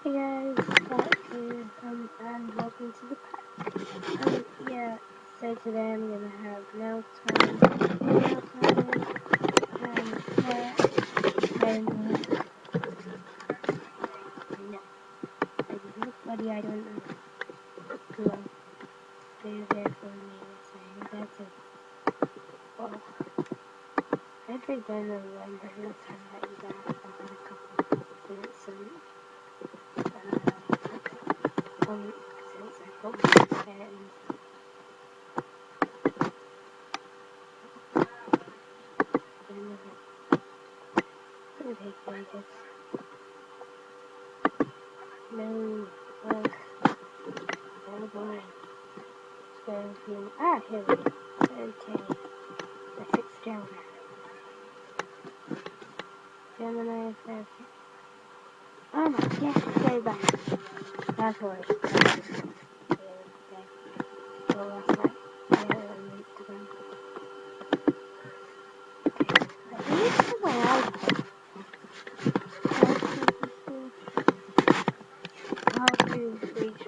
Hey guys, Alex here, and welcome to the pack. Yeah, so today I'm gonna have Mailtime, yeah, and, no, I just nobody I don't know who else is there for me, so that's it. Well, every time I remember Mailtime that you got, I've had a couple minutes since I got my and gonna take ages. No, oh boy. Here we go. Okay, the sixth Gemini. Gemini says, oh my gosh, so bad. That's what okay. Well, last night, I meant to go. Okay, I think it's my iPhone. How to reach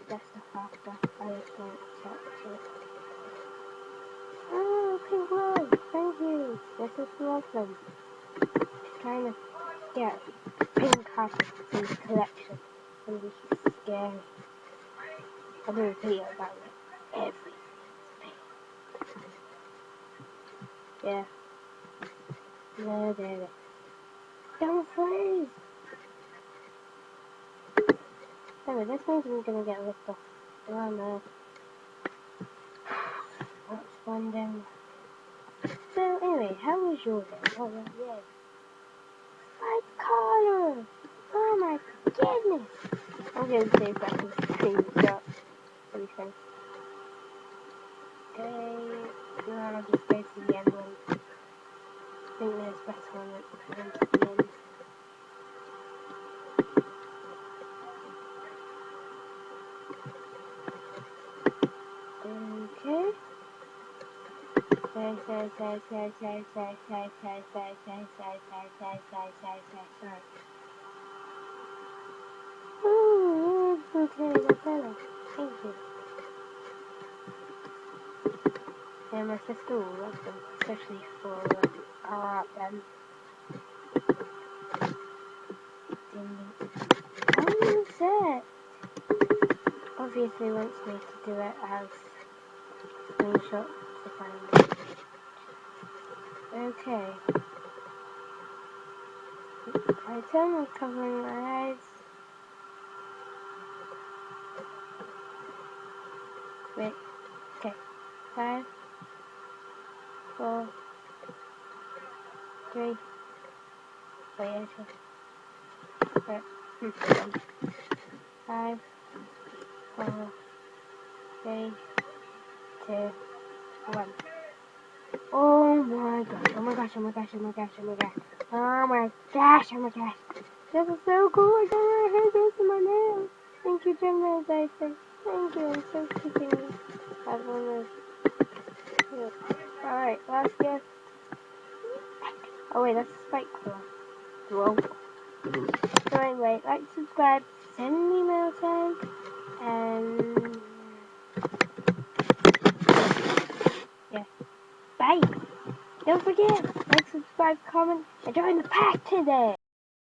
that stuff after I just won't accept it. Oh, pink rose, thank you. This is lovely. Just trying to get pink carpet in the collection. And this is scary. I'm going to tell you about it. Everything is pink. Yeah. No, there. Don't freeze! Anyway, this means we're going to get lifted off. Oh no. What's fun then? So anyway, how was your day? Oh yeah. Fight color! Oh my goodness! I'm going to see if I can screenshot everything. Okay, now I'll just go to the end one. I think there's better on it than to the end. Okay. Oh, okay, that's better. Thank you. Yeah, my sister will love them, especially for art and I'm set. Obviously wants me to do it as screenshot to find it. Okay. Item, I'm covering my eyes. Wait. Okay. 5, 4, 3. Wait, actually. Wait. 5, 4, 3, 2, 1. Oh my gosh, oh my gosh, oh my gosh, oh my gosh, oh my gosh. Oh my gosh, oh my gosh. This is so cool, I got my hair goes in my nails. Thank you, Gemini Dicer. Thank you, I'm so freaking have one of those. Alright, last gift. Oh wait, that's a spike claw. Whoa. So anyway, like, subscribe, send me mail tag, and yeah. Bye! Don't forget, like, subscribe, comment, and join the pack today!